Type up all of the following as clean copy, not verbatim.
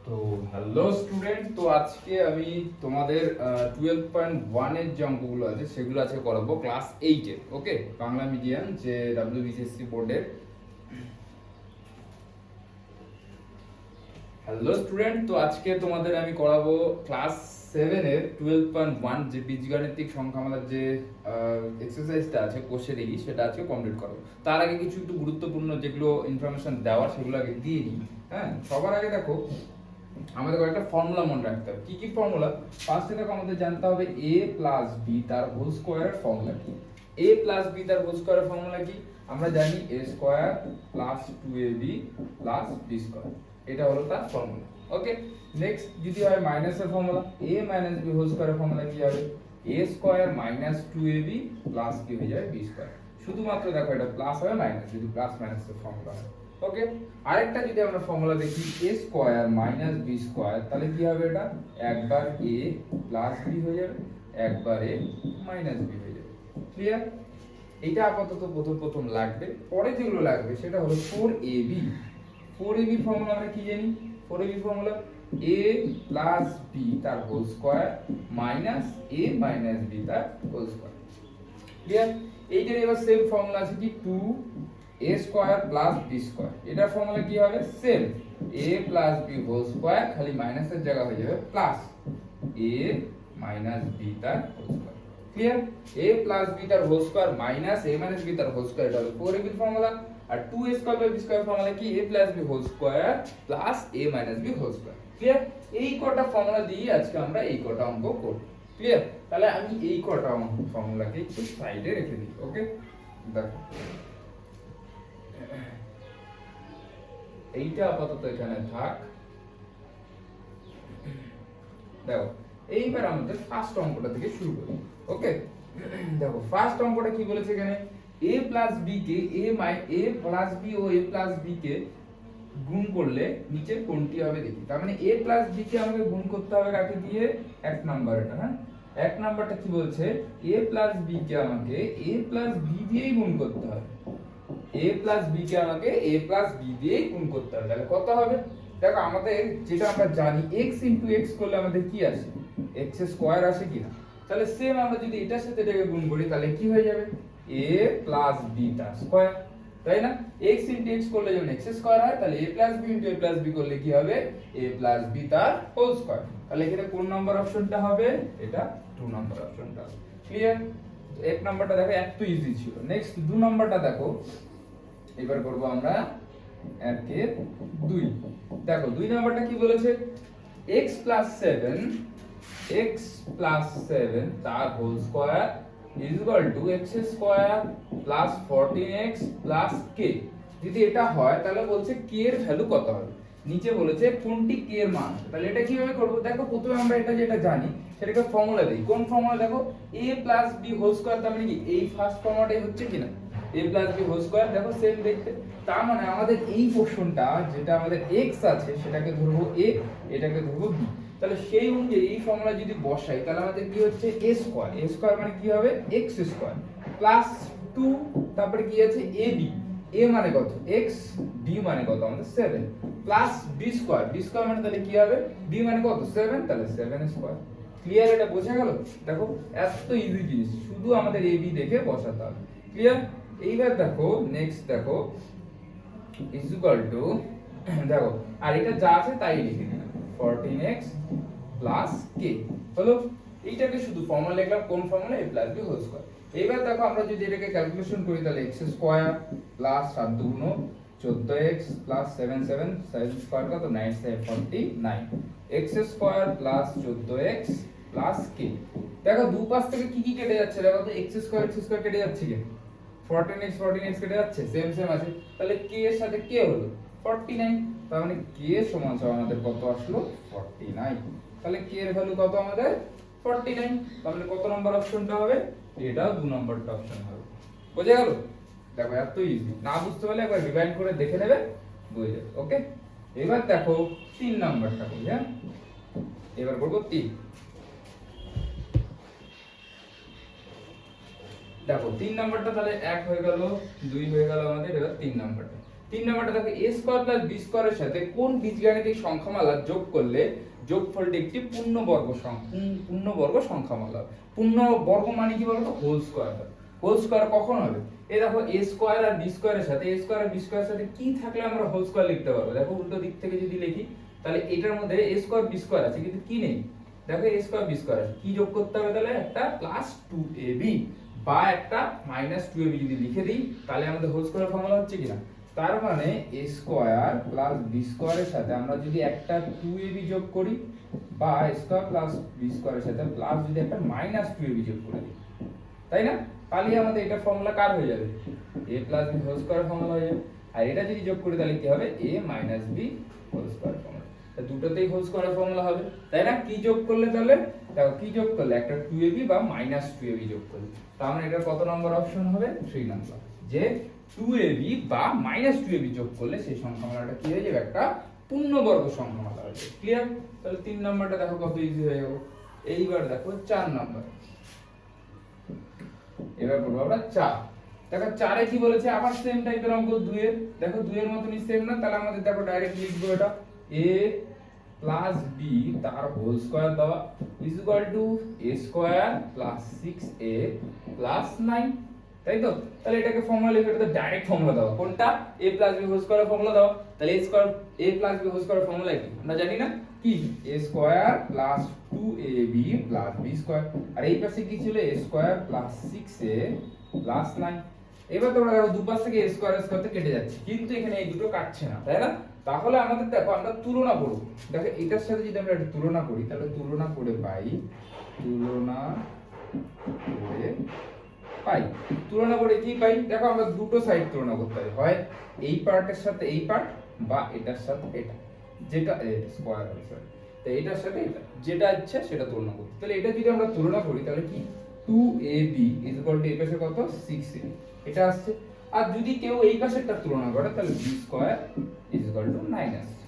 তো hello student, তো আজকে আমি তোমাদের 12.1 এর যে অঙ্কগুলো আছে সেগুলো আজকে করাবো ক্লাস 8 এর। ওকে, বাংলা মিডিয়াম যে WBCSC বোর্ডের। হ্যালো স্টুডেন্ট, তো আজকে তোমাদের আমি করাবো ক্লাস 7 এর 12.1 যে বীজগাণিতিক সংখ্যামালার যে এক্সারসাইজটা আছে কোষেরই, সেটা আজকে কমপ্লিট করাবো। তার আগে কিছু একটু গুরুত্বপূর্ণ যেগুলো ইনফরমেশন দেওয়ার সেগুলো আগে দিয়ে নিই। হ্যাঁ, সবার আগে দেখো আমাদের কয়েকটা ফর্মুলা মনে রাখতে হবে। কি কি ফর্মুলা? ফার্স্টে দেখো আমাদের জানতে হবে a প্লাস বি তার হোল স্কয়ারের ফর্মুলা কি। a প্লাস বি তার হোল স্কয়ারের ফর্মুলা কি? আমরা জানি a square plus 2ab plus b square, এটা হলো তার ফর্মুলা। ওকে, নেক্সট যদি হয় মাইনাসের formula, a minus b whole স্কয়ারের ফর্মুলা কি হবে? a square minus 2ab plus কি হয়ে যাবে? b square. শুধুমাত্র দেখো এটা প্লাস হবে মাইনাস, যদি প্লাস মাইনাসের ফর্মুলা হয়। ওকে, আরেকটা যদি আমরা ফর্মুলা দেখি a square minus b square, তাহলে কি হবে? এটা একবার a প্লাস b হয়ে যাবে, একবার a মাইনাস b হয়ে যাবে। ক্লিয়ার? এটা আপাতত প্রথম লাগবে। পরে যেগুলো লাগবে সেটা হলো 4ab। 4ab ফর্মুলা আমরা কি জানি? 4ab formula a plus b তার whole square minus a minus b তার হোল স্কয়ার। ক্লিয়ার? এইটার এবার সেম ফর্মুলা আছে কি 2a square plus b square. এটার ফর্মুলা কি হবে? Same a plus b whole square, খালি মাইনাসের জায়গা হয়ে যাবে প্লাস a মাইনাস b তার whole square. Clear? a plus b তার whole square minus a minus b তার হোল স্কয়ার, এটা হলো 4ab এর ফর্মুলা। আর 2a square plus b square formula কি? a plus b whole square plus a minus b whole square. Clear? এই কটা formula দিয়ে আজকে আমরা এই কটা অঙ্ক করব। ক্লিয়ার? তাহলে আমি এই কটা ফর্মুলাকে একটু সাইডে রেখে দিই। ওকে, দেখো এইটা আপাতত এখানে থাক। দেখো এইবার আমাদের ফার্স্ট অঙ্কটা থেকে শুরু করি। ওকে, দেখো ফার্স্ট অঙ্কটা কি বলেছে এখানে? a প্লাস b কে a প্লাস b ও a প্লাস b কে গুণ করলে নিচে কোনটি হবে দেখি। তার মানে a প্লাস b কে আমাকে গুণ করতে হবে কাকে দিয়ে? এক নাম্বার, এটা হ্যাঁ এক নাম্বারটা কি বলছে? a প্লাস b কে আমাকে a প্লাস b দিয়েই গুণ করতে হবে। a প্লাস b কে আমাকে a প্লাস b দিয়েই গুণ করতে হবে। তাহলে কত হবে? দেখো আমাদের যেটা আমরা জানি x ইনটু x করলে আমাদের কি আসে? x স্কয়ার আসে কিনা? তাহলে সেম আমরা যদি এটার সাথে এটাকে গুণ করি তাহলে কি হয়ে যাবে? a প্লাস b তার স্কয়ার, তাই না? x ইনটু x করলে যখন x স্কয়ার হয়, তাহলে a plus b into a plus b করলে কি হবে? a প্লাস b তার হোল স্কয়ার। তাহলে এখানে কোন নাম্বার অপশনটা হবে? এটা 2 নাম্বার অপশনটা। ক্লিয়ার? এক নাম্বারটা দেখো এত ইজি ছিল। নেক্সট 2 নাম্বারটা দেখো, এবার করব আমরা একের 2। দেখো 2 নাম্বারটা কি বলেছে? x প্লাস 7 তার whole square is equal to x square plus 14x plus k। যদি এটা হয় তাহলে বলছে k এর ভ্যালু কত হবে। নিচে বলেছে কোনটি k এর মান। তাহলে এটা কিভাবে করব? দেখো প্রথমে আমরা এটা যেটা জানি সেটাকে ফর্মুলা দেই। কোন ফর্মুলা? দেখো a plus b whole square, তার মানে কি এই ফার্স্ট ফর্মুলাটাই হচ্ছে কিনা a plus b whole square. দেখো সেম দেখতে। তার মানে আমাদের এই পোরশনটা যেটা আমাদের x আছে সেটাকে ধরবো a, এটাকে ধরবো b। তাহলে সেই অনুযায়ী এই ফর্মুলা যদি বসাই তাহলে আমাদের কি হচ্ছে? a square. a স্কয়ার মানে কি হবে? x স্কয়ার প্লাস 2, তারপরে কি আছে? ab। a মানে কত? x, b মানে কত? আমাদের 7 plus b square. b square মানে তাহলে কি হবে? b মানে কত? 7, তাহলে 7 স্কয়ার। ক্লিয়ার? এটা বোঝা গেল? দেখো এত ইজি জিনিস, শুধু আমাদের ab দেখে বসাতে হবে। ক্লিয়ার? এইবার দেখো নেক্সট দেখো ইজ ইকুয়াল টু, দেখো আর এটা যা আছে তাই লিখে দিলাম 14x প্লাস k। হলো? এইটাকে শুধু ফর্মুলা লিখলাম। কোন formula? a plus b whole square. এবার দেখো আমরা যদি এটাকে ক্যালকুলেশন করি তাহলে x স্কয়ার প্লাস 7 দুগুণ 14x প্লাস 7 স্কয়ার কত? 9 7 49 x square plus 14x plus k। দেখো দুই পাশ থেকে কি কি কেটে যাচ্ছে? দেখো তো x স্কয়ার কেটে যাচ্ছে কি? 14x কেটে যাচ্ছে, সেম আছে। তাহলে k এর সাথে k হলো 49। তার মানে k সমান আমাদের কত আসলো? 49। তাহলে k এর ভ্যালু কত আমাদের? 49। তাহলে কত নম্বর অপশনটা হবে? এটাও 2 নম্বরটা অপশন হবে। বোঝা গেল? দেখো এত ইজি। না বুঝতে পারলে একবার রিভাইন্ড করে দেখে নেবে, বুঝে যাবে। ওকে, এবার দেখো 3 নাম্বারটা করি। হ্যাঁ, এবার করব 3। দেখো 3 নাম্বারটা তাহলে 1 হয়ে গেল, 2 হয়ে গেল আমাদের। এবার 3 নাম্বারটা 3 নম্বরটা দেখো a স্কয়ার প্লাস b স্কয়ারের সাথে কোন বীজগাণিতিক সংখ্যামালা যোগ করলে যোগফলটি একটি পূর্ণবর্গ সংখ্যামালা। পূর্ণবর্গ মানে কি বলতো, হোল স্কয়ার। হোল স্কয়ার কখন হবে? এই দেখো a স্কয়ার আর b স্কয়ারের সাথে কি থাকলে আমরা হোল স্কয়ার লিখতে পারবো? দেখো উল্টো দিক থেকে যদি লিখি তাহলে এটার মধ্যে a স্কয়ার b স্কয়ার আছে কিন্তু কি নেই, দেখো a স্কয়ার b স্কয়ার আছে, কি যোগ করতে হবে তাহলে? একটা প্লাস 2ab বা একটা মাইনাস 2ab যদি লিখে দিই তাহলে আমাদের হোল স্কয়ার ফর্মুলা হচ্ছে কিনা। তার মানে a স্কয়ার প্লাস b স্কয়ারের সাথে আমরা যদি একটা 2ab যোগ করি বা a স্কয়ার প্লাস b স্কয়ারের সাথে প্লাস যদি একটা মাইনাস 2ab যোগ করে দিই, তাই না? তাহলে আমাদের এটা ফর্মুলা কার হয়ে যাবে? a plus b whole square formula হয়ে যাবে। আর এটা যদি যোগ করি তাহলে কি হবে? a minus b whole square formula. তো দুটোতেই হোল স্কয়ার ফর্মুলা হবে, তাই না? কি যোগ করলে তাহলে? দেখো কি যোগ করলে? একটা 2ab বা মাইনাস 2ab যোগ করলে। তার মানে এটা কত নম্বর অপশন হবে? 3 নাম্বার। যে 2ab বা মাইনাস 2ab যোগ করলে সেই সংখ্যামালাটা কি হয়ে যাবে? একটা পূর্ণবর্গ সংখ্যামালা হয়ে যাবে। ক্লিয়ার? তাহলে 3 নাম্বারটা দেখো কত ইজি হয়ে গেল। এইবার দেখো 4 নাম্বার। এবার করব আমরা 4। দেখো 4 এ কি বলেছে? আবার সেম টাইপের অঙ্ক 2 এর। দেখো 2 এর মতনই সেম না? তাহলে আমাদের দেখো ডাইরেক্ট লিখবো এটা a প্লাস b তার হোল স্কয়ার দেওয়া is equal two a square plus 6a plus 9, তাই তো? তাহলে এটাকে ফর্মুলা লিখে এটা ডাইরেক্ট ফর্মুলা দাও। কোনটা? a plus b whole square formula দাও। তাহলে a plus b whole square formula কি আমরা জানি না? কি? a square plus 2ab plus b square. আর এই পাশে কি ছিল? a square plus 6a plus 9। এবার তোমরা দেখো দুপাশ থেকে a স্কয়ার তে কেটে যাচ্ছে কিন্তু এখানে এই দুটো কাটছে না, তাই না? তাহলে আমাদের দেখো আমরা তুলনা করব। দেখো এটার সাথে যদি আমরা তুলনা করি তাহলে তুলনা করে পাই তুলনা করে কি পাই? দেখো আমরা দুটো সাইড তুলনা করতে পারি, হয় এই পার্টের সাথে এই পার্ট বা এটার সাথে এটা, যেটা স্কয়ার হবে সরি, তো এটার সাথে এটা যেটা ইচ্ছে সেটা তুলনা করতে। তাহলে এটা যদি আমরা তুলনা করি তাহলে কি 2ab এই পাশে কত 6a এটা আসছে। আর যদি কেউ এই পাশেরটা তুলনা করে তাহলে b স্কয়ার 9 আসছে,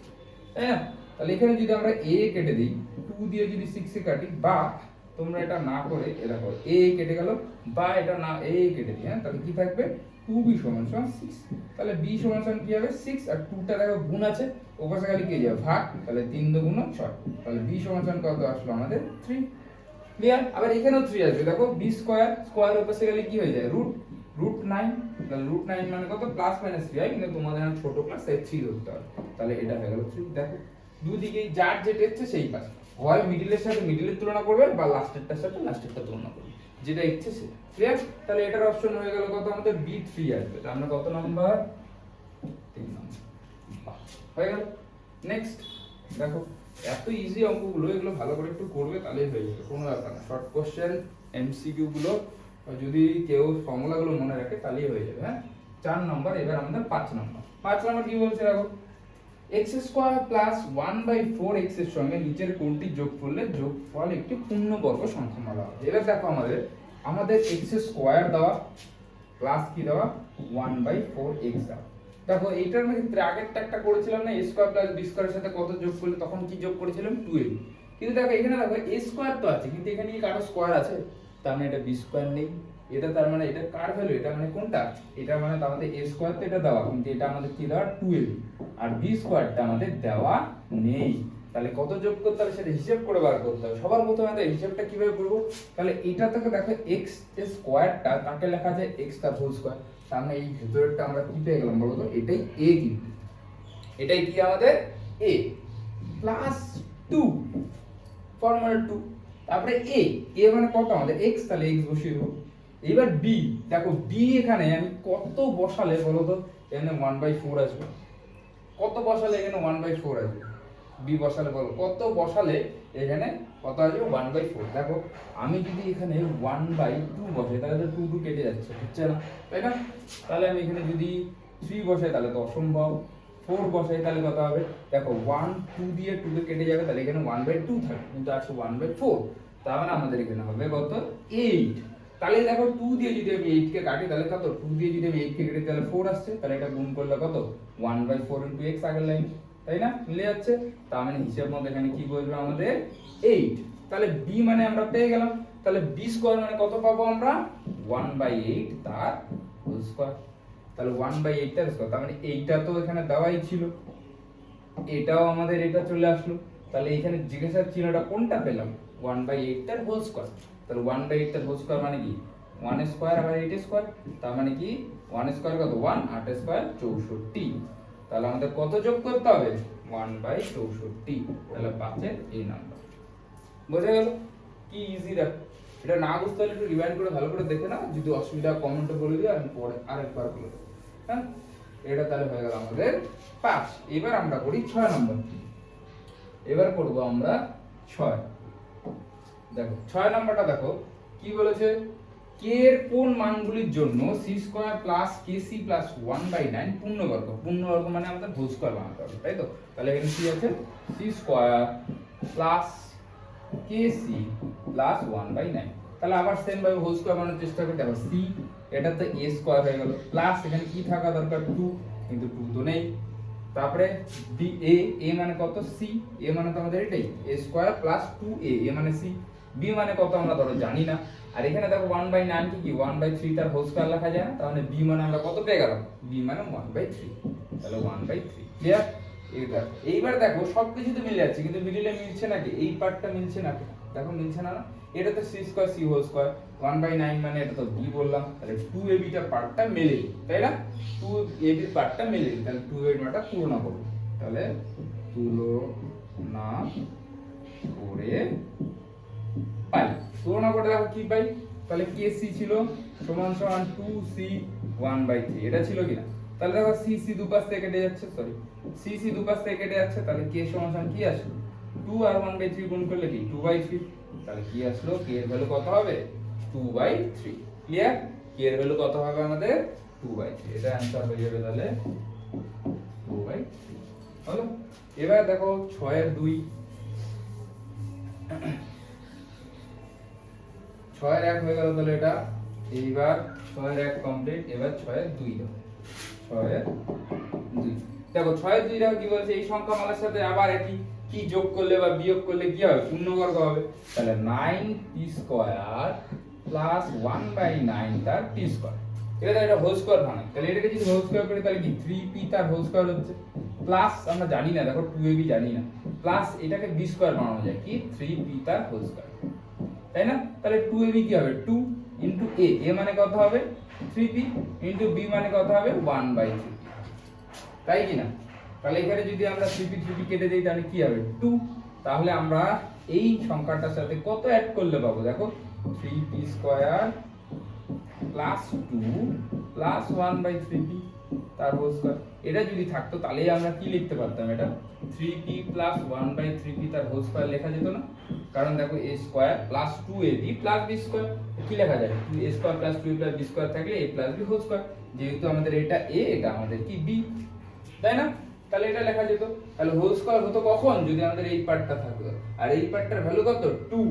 তাই না? তাহলে এখানে যদি আমরা a কেটে দিই 2 দিয়ে যদি 6 এ কাটি বা তোমরা এটা না করে এটা করো a কেটে গেল বা এটা না a কেটে দিই, হ্যাঁ? তাহলে কি থাকবে 2b সমান 6। তাহলে b সমান কি হবে 6 আর 2 টা দেখো গুণ আছে ওপাশে খালি কি যাবে ভাগ, তাহলে 3 2 গুণ 6। তাহলে b সমান কত আসলো আমাদের 3। ক্লিয়ার? আবার এখানেও 3 আসবে, দেখো b স্কয়ার ওপাশে গেলে কি হয়ে যায় রুট 9। তাহলে রুট 9 মানে কত? প্লাস মাইনাস 3 হয়, কিন্তু তোমাদের ছোট ক্লাস তাই 3 ধরতে হবে। তাহলে এটা হয়ে গেল 3। দেখো দুদিকেই যার যেটা ইচ্ছে সেই পাশ, হয় মিডলের সাথে মিডলের তুলনা করবে বা লাস্টেরটার সাথে লাস্টেরটা তুলনা করবে, যেটা ইচ্ছে সেটা। ক্লিয়ার? তাহলে এটার অপশন হয়ে গেল কত? আমাদের B3 আসবে। তাহলে আমরা কত নাম্বার? 3 নাম্বার। হয়ে গেল। নেক্সট দেখো এত ইজি অঙ্কগুলো, এগুলো ভালো করে একটু করবে তাহলেই হয়ে যাবে, কোনো ব্যাপার না। শর্ট কোশ্চেন এমসিকিউ গুলো যদি কেউ ফর্মুলাগুলো মনে রাখে তাহলেই হয়ে যাবে, হ্যাঁ? 4 নাম্বার। এবার আমাদের 5 নাম্বার। 5 নাম্বার কি বলছে দেখো, x স্কয়ার প্লাস 1/4x এর সঙ্গে নিচের কোনটি যোগ করলে যোগফল একটি পূর্ণবর্গ সংখ্যামালা হবে। এবার দেখো আমাদের x স্কয়ার দেওয়া প্লাস কি দেওয়া 1/4x দেওয়া। দেখো এইটার ক্ষেত্রে আগেরটা একটা করেছিলাম না, a স্কয়ার প্লাস b স্কয়ারের সাথে কত যোগ করলে তখন কি যোগ করেছিলাম 2ab। কিন্তু দেখো এখানে দেখো a স্কয়ার তো আছে কিন্তু এখানে কি কারো স্কয়ার আছে? তার মানে এটা b স্কয়ার নেই। এটা তার মানে এটা কার ভ্যালু? এটা মানে কোনটা? এটা মানে আমাদের a স্কয়ার তো এটা দেওয়া কিন্তু এটা আমাদের কি দেওয়া 2ab আর b স্কয়ারটা আমাদের দেওয়া নেই। তাহলে কত যোগ করতে হবে সেটা হিসাব করে বার করতে হবে। সবার প্রথমে আমরা হিসাবটা কিভাবে করব? তাহলে এটা থেকে দেখো x এর স্কয়ারটা তাকে লেখা যায় x তার হোল স্কয়ার। তার মানে এই ভেতরেরটা আমরা কি পেয়ে গেলাম বলো তো? এটাই a, কিন্তু এটাই কি আমাদের a প্লাস 2 ফর্মুলা 2। তারপরে a মানে কত আমাদের x, তাহলে x বসিয়ে দেব। এবার b, দেখো b এখানে আমি কত বসালে বলো তো? এখানে 1/4 আসবে। কত বসালে এখানে 1/4 আসবে? b বসালে বলো কত বসালে এখানে কত আসবে? 1/4। দেখো আমি যদি এখানে 1/2 বসাই তাহলে তো 2 2 কেটে যাচ্ছে, হচ্ছে না, তাই না? তাহলে আমি এখানে যদি 3 বসাই তাহলে তো অসম্ভব। 4 বসাই তাহলে কত হবে? দেখো 1 2 দিয়ে 2 কে কেটে যাবে, তাহলে এখানে 1/2 থাকবে কিন্তু আছে 1/4। তার মানে আমাদের এখানে হবে কত? 8। তাহলে দেখো 2 দিয়ে যদি আমি 8 কে কাটি তাহলে কত? 2 দিয়ে যদি আমি 8 কে কাটি তাহলে 4 আসছে, তাহলে এটা গুণ করলে কত? 1/4 x আগের লাইন, তাই না? মিলে যাচ্ছে। তার মানে হিসাব মতো এখানে কি বলবো আমাদের 8। তাহলে b মানে আমরা পেয়ে গেলাম। তাহলে b স্কয়ার মানে কত পাবো আমরা? 1/8 তার হোল স্কয়ার। তাহলে 1/8 টার স্কয়ার, তার মানে এইটা তো এখানে দেওয়াই ছিল, এটাও আমাদের এটা চলে আসলো, তাহলে এখানে জিজ্ঞাসার চিহ্নটা কোনটা পেলাম, 1/8 টার হোল স্কয়ার। তাহলে 1/8 টার হোল স্কয়ার মানে কি 1 স্কয়ার আবার 8 স্কয়ার, তার মানে কি 1 স্কয়ার কত 1, 8 স্কয়ার 64। তাহলে আমাদের কত যোগ করতে হবে 1/64, তাহলে 5 এর এই নাম্বার। বোঝা গেল কি ইজি? দেখ এটা না বুঝতে হলে একটু রিভাইন্ড করে ভালো করে দেখে নাও, যদি অসুবিধা কমেন্টে বলে দিও, আমি পরে আরেকবার বলে দেবো। হ্যাঁ, এটা তাহলে হয়ে গেল আমাদের 5। এবার আমরা করি 6 নম্বর। এবার করব আমরা 6। দেখো 6 নম্বরটা দেখো কি বলেছে, k এর কোন মানগুলির জন্য c² + kc + 1/9 পূর্ণবর্গ। পূর্ণবর্গ মানে আমাদের হোল স্কয়ার বানাতে হবে, তাই তো? তাহলে এখানে কি আছে c² + kc + 1/9। তাহলে আবার সেম ভাবে হোল স্কয়ার বানানোর চেষ্টা করি। দেখো c এটা তো a স্কয়ার হয়ে গেল, প্লাস এখানে কি থাকা দরকার 2, কিন্তু 2 তো নেই। তারপরে b a মানে কত c, a মানে তো আমাদের এটাই a স্কয়ার + 2a, a মানে c, b মানে কত আমরা ধরো জানি না। আর এখানে দেখো 1/9 কি 1/3 তার হোল স্কয়ার লেখা যায় না, তাহলে b মানে আমরা কত পেয়ে গেলাম, b মানে 1/3, তাহলে 1/3। ক্লিয়ার? এইবার দেখো সবকিছু তো মিলে যাচ্ছে, কিন্তু মিডিলে মিলছে নাকি, এই পার্টটা মিলছে নাকি, দেখো মিলছে না। এটা তো c² c হোল স্কয়ার, 1/9 মানে এটা তো b বললাম, তাহলে 2ab টা পার্টটা মেলে, তাই না? 2ab এর পার্টটা মেলে, তাহলে 2ab টা পূরণ করব। তাহলে তুলনা করে পাই, তুলনা করে দেখো কি পাই, তাহলে kc ছিল সমান সমান 2c 1/3, এটা ছিল কিনা? তাহলে দেখো cc দুপাশ থেকে কেটে যাচ্ছে, সরি cc দুপাশ থেকে কেটে যাচ্ছে, তাহলে k সমান সমান কি আসলো 2 আর 1/3 গুণ করলে কি 2/3, তাহলে কি আসলো k এর ভ্যালু কত হবে 2/3। ক্লিয়ার? k এর ভ্যালু কত হবে আমাদের 2/3, এটা आंसर হয়ে যাবে তাহলে 2/3 হলো। এবার দেখো 6 এর 2, 6 এর 1 হয়ে গেল, তাহলে এটা এইবার 6 এর 1 কমপ্লিট। এবার 6 এর 2 দাও, 6 এর 2 দেখো 6 এর 2 দেখো কি বলছে, এই সংখ্যা মানের সাথে আবার একই, কি যোগ করলে বা বিয়োগ করলে কি হবে পূর্ণবর্গ হবে, তাহলে 9t² + 1/9 তার t², এটা হোল স্কয়ার বানাই, তাহলে এটাকে যদি হোল স্কয়ার করি তাহলে কি 3p তার হোল স্কয়ার হচ্ছে, প্লাস আমরা জানি না, দেখো 2ab জানি না, প্লাস এটাকে b² বানানো যায় কি 3p তার হোল স্কয়ার, তাই না? তাহলে 2ab কি হবে 2 * a, a মানে কত হবে 3p, * b মানে কত হবে 1/3, তাই কি না? তাহলে এখানে যদি আমরা 3p 3p কেটে দেই তাহলে কি হবে 2, তাহলে আমরা এই সংখ্যাটার সাথে কত অ্যাড করলে পাবো, দেখো 3p² + 2 + 1/3p তার হোল স্কয়ার। এটা যদি থাকতো তাহলেই আমরা কি লিখতে পারতাম, এটা 3p + 1/3p তার হোল স্কয়ার লেখা যেত না, কারণ দেখো a² + 2ab + b² কি লেখা যায় 2a² + 2ab + b² থাকলে a + b হোল স্কয়ার, যেহেতু আমাদের এটা a, এটা আমাদের কি b, তাই না? তাহলে এটা লেখা যেত। তাহলে হোল স্কয়ার হতো কখন, যদি আমাদের এই পার্টটা থাকতো, আর এই পার্টটার ভ্যালু কত 2,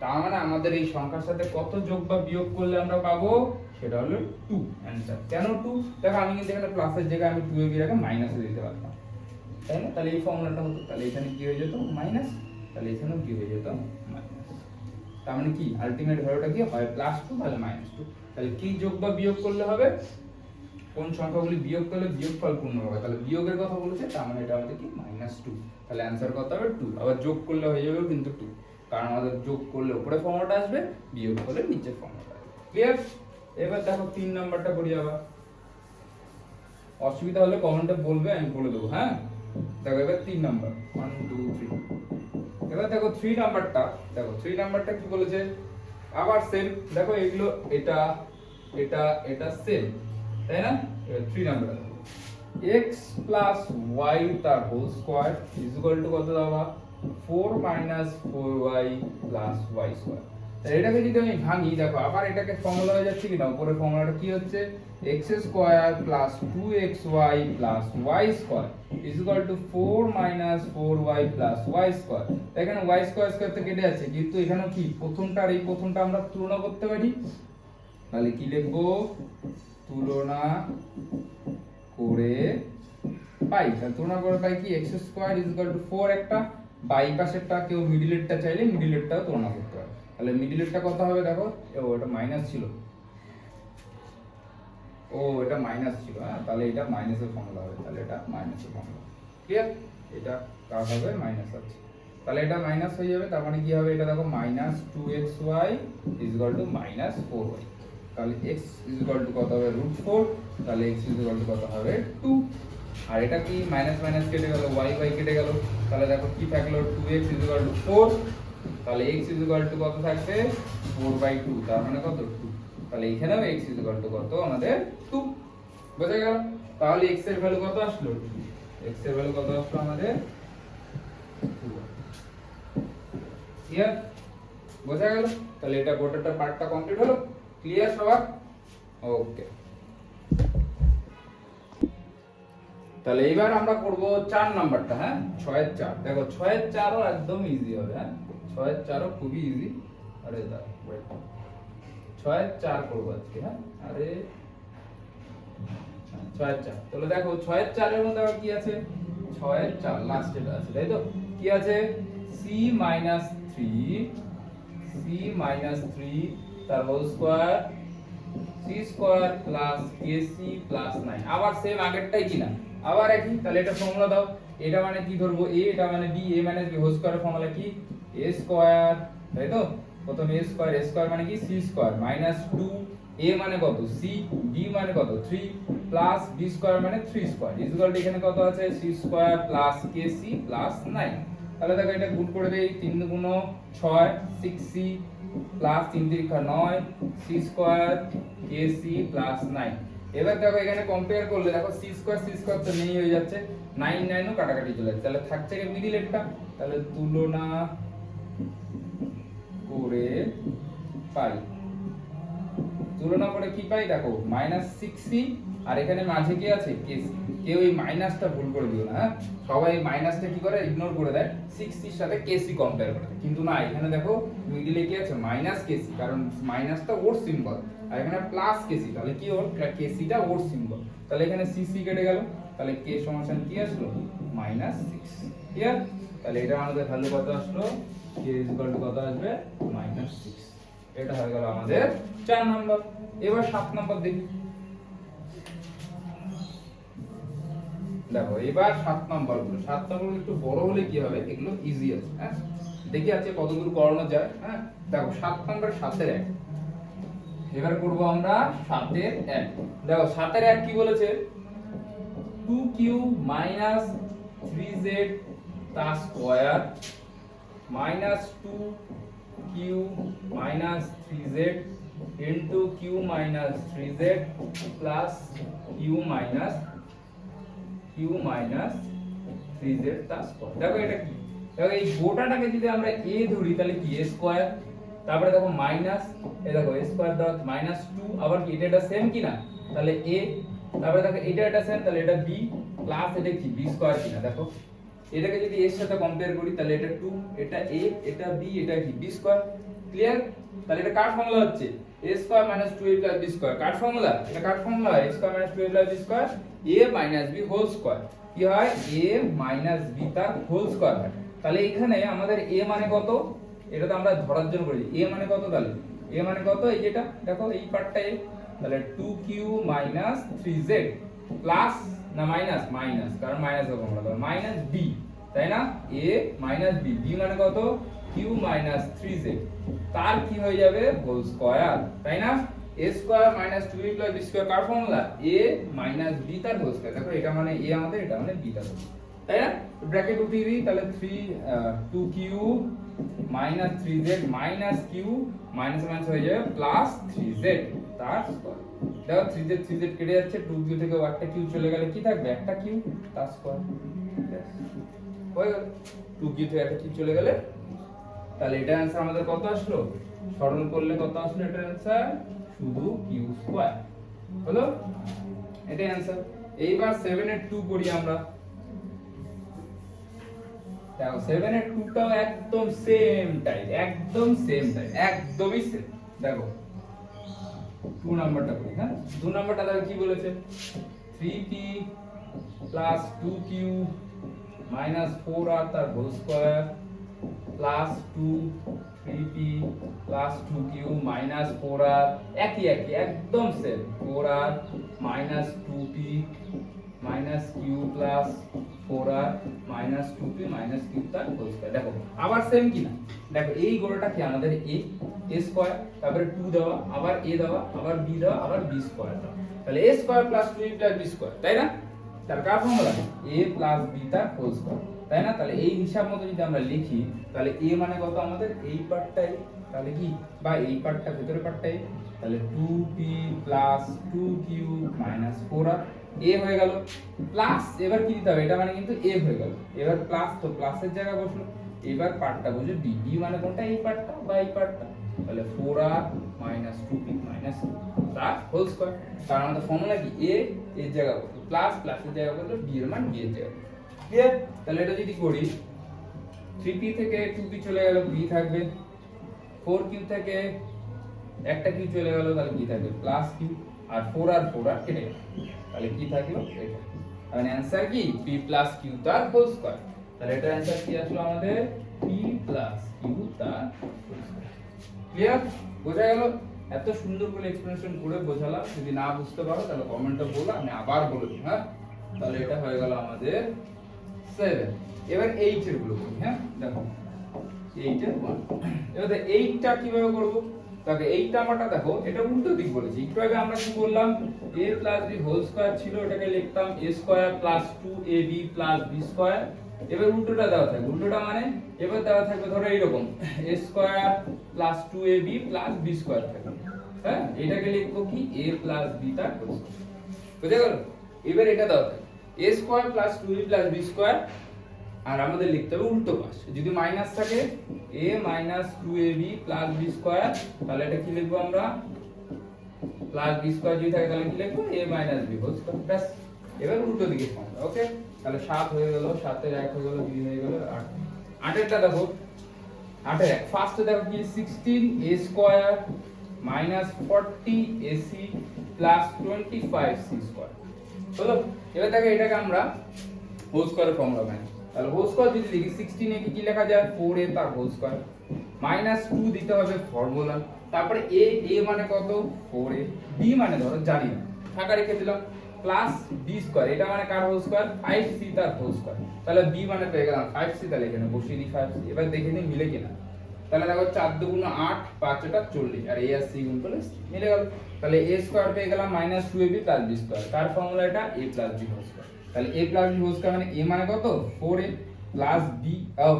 তার মানে আমাদের এই সংখ্যার সাথে কত যোগ বা বিয়োগ করলে আমরা পাবো, সেটা হলো 2 অ্যানসার। কেন 2? দেখো আমি কিন্তু এখানে প্লাসের জায়গায় আমি 2ab এর আগে মাইনাসে দিতে পারতাম, তাই না? তাহলে এই ফর্মুলাটা হতো, তাহলে এখানে কি হয়ে যেত মাইনাস, তাহলে এখানেও কি হয়ে যেত মাইনাস, তার মানে কি আলটিমেট ভ্যালুটা কি হয় +2 তাহলে -2। তাহলে কি যোগ বা বিয়োগ করলে হবে, কোন সংখ্যাগুলি বিয়োগ করলে বিয়োগফল পূর্ণ হবে, তাহলে বিয়োগের কথা বলেছে, তার মানে এটা আমাদের কি -2, তাহলে অ্যানসার কত হবে 2। আবার যোগ করলে হয়ে যাবে কিন্তু 2, কারণ আমাদের যোগ করলে উপরে ফর্মুলাটা আসবে, বিয়োগ করলে নিচের ফর্মুলাটা আসবে। ক্লিয়ার? এবার দেখো 3 নাম্বারটা করি আবার, অসুবিধা হলে কমেন্টে বলবে, আমি বলে দেবো। হ্যাঁ দেখো এবার 3 নাম্বার 1 2 3, এবার দেখো 3 নাম্বারটা, দেখো 3 নাম্বারটা কি বলেছে, আবার সেম, দেখো এগুলো এটা এটা এটা সেম, তাই না? এবার 3 নাম্বার x + y তার হোল স্কয়ার = কত দাও 4 - 4y + y²। তাহলে এটাকে যদি আমি ভাঙি, দেখো আবার এটাকে ফর্মুলা হয়ে যাচ্ছে কি না, উপরে ফর্মুলাটা কি হচ্ছে x² + 2xy + y² = 4 - 4y + y²। এখানে y² তো কেটে যাচ্ছে, কিন্তু এখানে কি প্রথমটা আর এই প্রথমটা আমরা তুলনা করতে পারি, তাহলে কি লিখবো তুলনা করে পাই, তাহলে তুলনা করে পাই কি x² = 4 একটা, বাই পাশেরটা কেউ মিডলেরটা চাইলে মিডলেরটাও তুলনা করতে পারে, তাহলে মিডলেরটা কত হবে দেখো, ও এটা মাইনাস ছিল, ও ও এটা মাইনাস ছিল, হ্যাঁ তাহলে এটা মাইনাসের ফর্মুলা হবে, তাহলে এটা মাইনাসের ফর্মুলা। ক্লিয়ার? এটা কার হবে? মাইনাস আছে, তাহলে এটা মাইনাস হয়ে যাবে। তার মানে কি হবে? এটা দেখো minus 2xy equal to minus 4y। তাহলে x ইকুয়াল টু কত হবে? √4। তাহলে x ইকুয়াল টু কত হবে? 2। আর এটা কি মাইনাস মাইনাস কেটে গেল, y কেটে গেল, তাহলে দেখো কি থাকলো? 2x equal to 4। তাহলে x ইকুয়াল টু কত থাকবে? 4/2। তার মানে কত? 2। তাহলে এখানেও x ইকুয়াল টু কত আমাদের? 2। বোঝা গেল? তাহলে x এর ভ্যালু কত আসলো? x এর ভ্যালু কত আসলো আমাদের? 2। ক্লিয়ার? বোঝা গেল? তাহলে এটা গোটাটা পার্টটা কমপ্লিট হলো। ক্লিয়ার সবার? ওকে। তাহলে এবার আমরা করব 4 নাম্বারটা। হ্যাঁ 6 এর 4। দেখো 6 এর 4 ও একদম ইজি হবে। হ্যাঁ 6 এর 4 ও খুবই ইজি। আরে দাঁড়া, ওয়েট, 6 এর 4 করব আজকে। হ্যাঁ আরে 6 এর 4। তাহলে দেখো 6 এর 4 এর মধ্যে আবার কি আছে? 6 এর 4 লাস্টেটা আছে, তাই তো? কি আছে? c - 3 তার whole square c square plus kc plus 9। আবার সেম আগেরটাই কিনা? আবার একই। তাহলে এটা ফর্মুলা দাও। এটা মানে কি ধরবো? a, এটা মানে b, a - b হোল স্কয়ারের ফর্মুলা কি? a স্কয়ার, তাই তো? প্রথম a স্কয়ার মানে কি? c স্কয়ার মাইনাস 2, a মানে কত? c, b মানে কত? 3 প্লাস b স্কয়ার মানে 3 স্কয়ার ইকুয়াল টু এখানে কত আছে? c square plus kc plus 9। তাহলে দেখো এটা গুণ করে দেই। 3 গুণ 6 6c plus 3 3 9 c square kc plus 9। এবার দেখো এখানে কম্পেয়ার করলে দেখো c স্কয়ার তো নেই হয়ে যাচ্ছে, 9 9 ও কাটাকাটি চলে যাচ্ছে। তাহলে থাকছে কি মিডিলেরটা? তাহলে তুলনা করে পাই, তুলনা করে কি পাই? দেখো -6c আর এখানে মাঝে কি আছে? kc। কেউ এই মাইনাসটা ভুল করে দিও না, হ্যাঁ সবাই মাইনাসটা কি করে? ইগনোর করে দেয়, 6c এর সাথে kc কম্পেয়ার করে। কিন্তু না, এখানে দেখো মিডিলে কি আছে? -kc, কারণ মাইনাসটা ওর সিম্বল, আর এখানে প্লাস kc, তাহলে কি ওর kcটা ওর সিম্বল। তাহলে এখানে cc কেটে গেল, তাহলে k সমান কি আসলো? -6। ক্লিয়ার? তাহলে এটা আমাদের ভ্যালু কত আসলো? k কত আসবে? -6। এটা হয়ে গেল আমাদের 4 নাম্বার। এবার 7 নাম্বার দেখি। দেখো এবার 7 নাম্বার গুলো, 7 নাম্বার একটু বড় হলে কি হবে? এগুলো ইজি আছে। হ্যাঁ দেখি আছে কতদূর করানো যায়। হ্যাঁ দেখো 7 নাম্বার 7 এর 1। এবার করব আমরা 7 এর 1। দেখো 7 এর 1 কি বলেছে? 2q - 3z তা square minus 2q minus 3z into q minus 3z plus q minus 3z তা স্কয়ার। দেখো এটা কি? দেখো এই গোটাটাকে যদি আমরা a ধরি তাহলে কি? a স্কয়ার, তারপরে দেখো মাইনাস, এই দেখো a স্কয়ার ডট মাইনাস 2, আবার কি এটা সেম কি না? তাহলে a, তারপরে দেখো এটা সেম, তাহলে এটা b প্লাস এটা কি? b স্কয়ার কিনা? দেখো এটাকে যদি এর সাথে কম্পেয়ার করি তাহলে এটা 2, এটা a, এটা b, এটা কি? b square. ক্লিয়ার? তাহলে এটা কার ফর্মুলা হচ্ছে? a square minus 2a plus b square. কার ফর্মুলা? এটা কার formula? a square minus 2a plus b square, a minus b whole square. কি হয়? a মাইনাস b তার হোল স্কয়ার হয়। তাহলে এখানে আমাদের a মানে কত? এটা তো আমরা ধরার জন্য করেছি। a মানে কত? তাহলে a মানে কত? এই যেটা দেখো এই পার্টটা a, তাহলে 2q মাইনাস 3z প্লাস না মাইনাস, মাইনাস কারণ মাইনাস হবে আমরা, তাহলে মাইনাস b, তাই না? a মাইনাস b, b মানে কত? q মাইনাস 3z তার কি হয়ে যাবে? হোল স্কয়ার, তাই না? a square minus 2a plus b square কার ফর্মুলা? a মাইনাস b তার হোল স্কয়ার। দেখো এটা মানে a আমাদের, এটা মানে b তার হোল, তাই না? ব্র্যাকেট উঠিয়ে দিই, তাহলে 2q minus 3z minus q minus minus হয়ে যাবে প্লাস 3z তার স্কয়ার। দেখো 3z কেটে যাচ্ছে, 2q থেকে একটা q চলে গেলে কি থাকবে? একটা q তার স্কয়ার। হয়ে গেল, 2q থেকে একটা q চলে গেলে, তাহলে এটা आंसर আমাদের কত আসলো? সরল করলে কত আসলো এটার आंसर? শুধু q স্কয়ার হলো, এটাই आंसर। এইবার 7 এর 2 করি আমরা। দেখো 7 এর 2 টাও একদম সেম টাইপ, একদম সেম টাইপ, একদমই সেম। দেখো 2 নাম্বারটা করি। হ্যাঁ 2 নাম্বারটা দেখো কি বলেছে? 3p plus 2q minus 4r তার whole square plus 2 3p plus 2q minus 4r একই একদম same 4r minus 2p minus q plus 4r minus 2p minus q তার হোল স্কয়ার। দেখো আবার সেম কি না, দেখো এই গোলটা কি আমাদের a স্কয়ার, তারপরে 2 দেওয়া, আবার a দেওয়া, আবার b দেওয়া, আবার b স্কয়ার দেওয়া, তাহলে a square plus 2b plus b square, তাই না? তার কার ফর্মুলা a প্লাস b তার হোল স্কয়ার, তাই না? তাহলে এই হিসাব মতো যদি আমরা লিখি তাহলে a মানে কত আমাদের এই পার্টটাই, তাহলে কি বা এই পার্টটা ভিতরের পার্টটাই, তাহলে 2p plus 2q minus 4r a হয়ে গেল প্লাস, এবার কি দিতে হবে, এটা মানে কিন্তু a হয়ে গেল, এবার প্লাস তো প্লাসের জায়গায় বসলো, এবার পার্টটা বুঝে b, b মানে কোনটা এই পার্টটা বা এই পার্টটা, তাহলে 4r মাইনাস 2p মাইনাস তার হোল স্কয়ার। কারণ আমাদের ফর্মুলা কি a এর জায়গায় বসলো প্লাস, প্লাসের জায়গায় বসলো b এর মান b এর জায়গায়, ক্লিয়ার? তাহলে এটা যদি করি 3p থেকে 2p চলে গেল b থাকবে, 4q থেকে একটা q চলে গেল তাহলে কি থাকবে প্লাস q, আর 4r কেটে গেল তাহলে কি থাকলো এটা, মানে आंसर কি p প্লাস q তার হোল স্কয়ার। তাহলে এটা आंसर কি আসলো আমাদের p প্লাস q তার হোল স্কয়ার। ক্লিয়ার? বোঝা গেল? এত সুন্দর করে এক্সপ্লেনেশন করে বোঝালাম, যদি না বুঝতে পারো তাহলে কমেন্টে বলো, আমি আবার বলে দিই। হ্যাঁ, তাহলে এটা হয়ে গেল আমাদের 7। এবার 8 এর গুলো করি। হ্যাঁ দেখো 8 এর 1, এবার 8টা কিভাবে করব, তাহলে 8 নাম্বারটা দেখো এটা উল্টো দিক বলেছি, একটু আগে আমরা কি বললাম a plus b whole square ছিল, এটাকে লিখতাম a square plus 2ab plus b square. এবার উল্টোটা দেওয়া থাকবে, উল্টোটা মানে এবার দেওয়া থাকবে ধরো এইরকম a square plus 2ab plus b square থাকবে। হ্যাঁ, এটাকে লিখবো কি a প্লাস b তার হোল স্কয়ার, বুঝে গেল? এবার এটা দেওয়া থাকবে a square plus 2ab plus b square, আর আমাদের লিখতে হবে উল্টো পাশ, যদি মাইনাস থাকে a minus 2ab plus b square, তাহলে এটা কি লিখবো আমরা প্লাস b স্কয়ার, যদি থাকে তাহলে কি লিখবো a minus b whole square, ব্যাস। এবার উল্টো দিকে ফর্মুলা, ওকে? তাহলে 7 হয়ে গেল, 7 এর 1 হয়ে গেল, 2 হয়ে গেল, 8। 8 এরটা দেখো, 8 এর 1 ফার্স্টে দেখো কি 16a square minus 40ac plus 25c square হলো। এবার দেখো এটাকে আমরা হোল স্কয়ারের ফর্মুলা বানাই, তাহলে হোল স্কয়ার যদি লিখি 16 এ কি লেখা যায় 4a তার হোল স্কয়ার মাইনাস 2 দিতে হবে ফর্মুলা, তারপরে a মানে কত 4a, b মানে ধরো জানি না ফাঁকা রেখে দিলাম, প্লাস b স্কয়ার, এটা মানে কার হোল স্কয়ার 5c তার হোল স্কয়ার, তাহলে b মানে পেয়ে গেলাম 5c, তাহলে এখানে বসিয়ে দিই 5c। এবার দেখে নিই মিলে কিনা, তাহলে দেখো 4 দুগুণ 8, 5 এটা 40, আর a আর c গুণ করলে মিলে গেল, তাহলে a স্কয়ার পেয়ে গেলাম minus 2ab plus b square, কার ফর্মুলা এটা a plus b whole square. তাহলে a plus b whole square মানে a মানে কত 4a প্লাস b,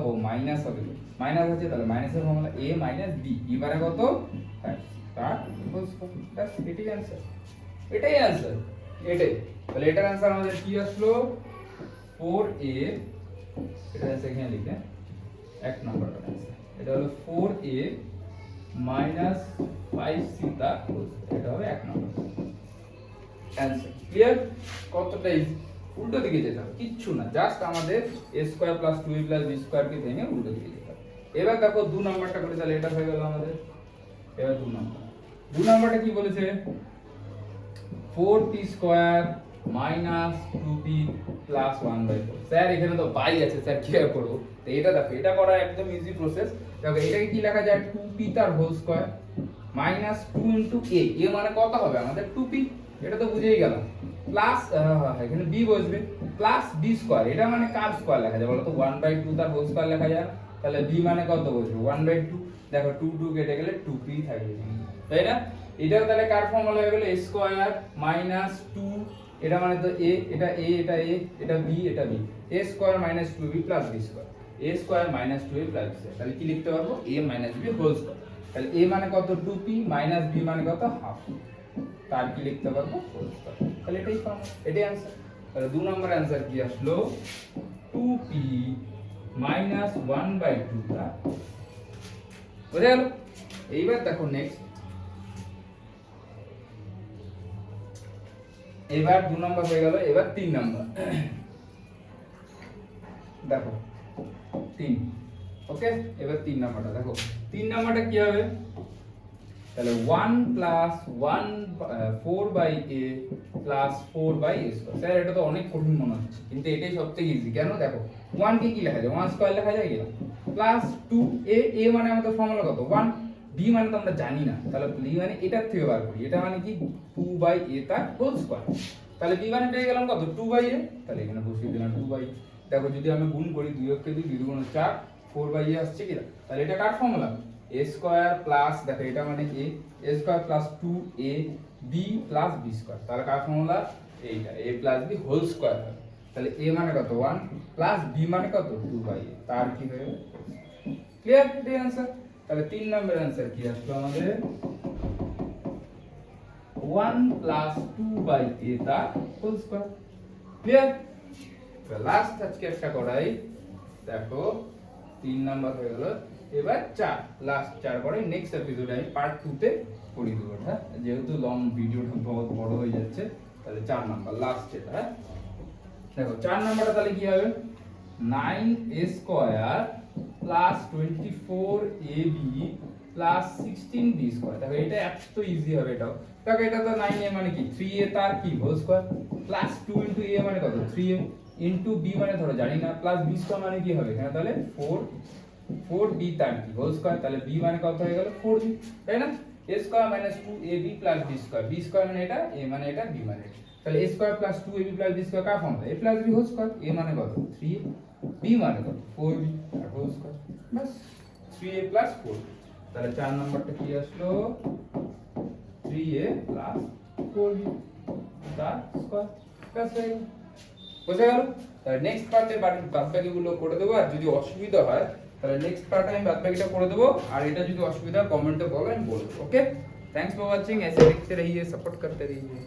ও মাইনাস হবে, মাইনাস আছে তাহলে মাইনাসের formula a minus b, b মানে কত 5 তার হোল স্কয়ার, ব্যাস এটাই आंसर, এটাই आंसर, এটাই। তাহলে এটার आंसर আমাদের কি আসলো 4a, এটা আছে এখানে লিখে 1 নাম্বারটা आंसर, এটা হলো 4a মাইনাস 5c তার হোল স্কয়ার, এটা হবে 1 নাম্বার आंसर। ক্লিয়ার? কতটা ইজি, উল্টো দিকে যেতে হবে, কিচ্ছু না, জাস্ট আমাদের a square plus 2a plus b square কে ভেঙে উল্টো দিকে যেতে হবে। এবার দেখো 2 নাম্বারটা করে, তাহলে এটা হয়ে গেল আমাদের। এবার 2 নাম্বারটা কি বলেছে 4p square minus 2p plus 1/4। Sir এখানে তো বাই আছে, স্যার কি করব? তো এটা দেখো, এটা করা একদম ইজি প্রসেস। দেখো এটাকে কি লেখা যায় 2p তার whole square minus 2 into a, a মানে কত হবে আমাদের 2p, এটা তো বুঝেই গেলাম, প্লাস এখানে b বসবে প্লাস b স্কয়ার, এটা মানে কার স্কয়ার লেখা যায় বলো তো 1/2 তার হোল স্কয়ার লেখা যায়, তাহলে b মানে কত বসবে 1/2, দেখো 2 2 কেটে গেলে 2p থাকবে, তাই না? এটাও তাহলে কার ফর্মুলা হয়ে গেল a স্কয়ার মাইনাস 2, এটা মানে তো a, এটা a, এটা a, এটা b, এটা b, a square minus 2b plus b square, a square minus 2a plus b square, তাহলে কি লিখতে পারবো a minus b whole square, তাহলে a মানে কত 2p মাইনাস b মানে কত হাফ, তার কি লিখতে পারবো হোল স্কয়ার, তাহলে এটাই ফর্মুলা, এটাই आंसर। তাহলে 2 নম্বর आंसर কি আসলো 2p মাইনাস 1/2 টা, বুঝে গেল? এইবার দেখো নেক্সট, এবার 2 নম্বর হয়ে গেল, এবার 3 নম্বর দেখো 3, ওকে? এবার 3 নম্বরটা দেখো, 3 নম্বরটা কি হবে, তাহলে 1 plus 1 4/a plus 4/a square. Sir এটা তো অনেক কঠিন মনে হচ্ছে, কিন্তু এটাই সবথেকে ইজি, কেন? দেখো 1 কে কি লেখা যায় 1 স্কয়ার লেখা যায় কি না, প্লাস 2a, a মানে আমাদের ফর্মুলা কত 1, b মানে তো আমরা জানি না, তাহলে b মানে এটার থেকে বার করি, এটা মানে কি 2/a তার হোল স্কয়ার, তাহলে b মানে পেয়ে গেলাম কত 2/a, তাহলে এখানে বসিয়ে দিলাম 2/a। দেখো যদি আমি গুণ করি 2 কে 2 2 গুণ 4 4/a আসছে কি না, তাহলে এটা কার ফর্মুলা a স্কয়ার প্লাস, দেখো এটা মানে a square plus 2a b plus b square, তাহলে কার ফর্মুলা এইটা a plus b whole square হবে, তাহলে a মানে কত 1 প্লাস b মানে কত 2/a, তার কি হবে ক্লিয়ার এটাই आंसर। তাহলে 3 নম্বর आंसर কি আসলো আমাদের 1 প্লাস 2/a তার হোল স্কয়ার, ক্লিয়ার। লাস্ট আজকে একটা করাই, দেখো 3 নাম্বার হয়ে গেল, এবার 4 লাস্ট 4 করে নেক্সট এপিসোডে আমি পার্ট 2 তে করি দেব, হ্যাঁ যেহেতু লং ভিডিওটা বহুত বড় হয়ে যাচ্ছে, তাহলে 4 নাম্বার লাস্ট এটা। হ্যাঁ দেখো 4 নাম্বারটা তাহলে কি হবে 9a square plus 24ab plus 16b square, দেখো এটা এত ইজি হবে, এটাও দেখো এটা তো 9a মানে কি 3a তার কি whole square plus 2 into a মানে কত 3a ইনটু b মানে ধরো জানি না প্লাস b স্কয়ার মানে কি হবে এখানে তাহলে 4b তার কি হোল স্কয়ার, তাহলে b মানে কত হয়ে গেল 4b, তাই না। a square minus 2ab plus b square, b square মানে এটা a মানে এটা b মানে এটা, তাহলে a square plus 2ab plus b square কার formula a plus b whole square, a মানে কত 3a b মানে কত 4b তার হোল স্কয়ার, বাস 3a প্লাস 4b, তাহলে 4 নাম্বারটা কি আসলো 3a প্লাস 4b তার স্কয়ার, বাস হয়ে গেল, বুঝা গেল। তাহলে নেক্সট পার্টে বাদবাকিগুলো করে দেবো, আর যদি অসুবিধা হয় তাহলে নেক্সট পার্টে আমি বাদবাকিটা করে দেবো, আর এটা যদি অসুবিধা কমেন্টে বলো আমি বলবো। ओके थैंक्स फॉर वाचिंग, ऐसे देखते रहिए, सपोर्ट करते रहिए।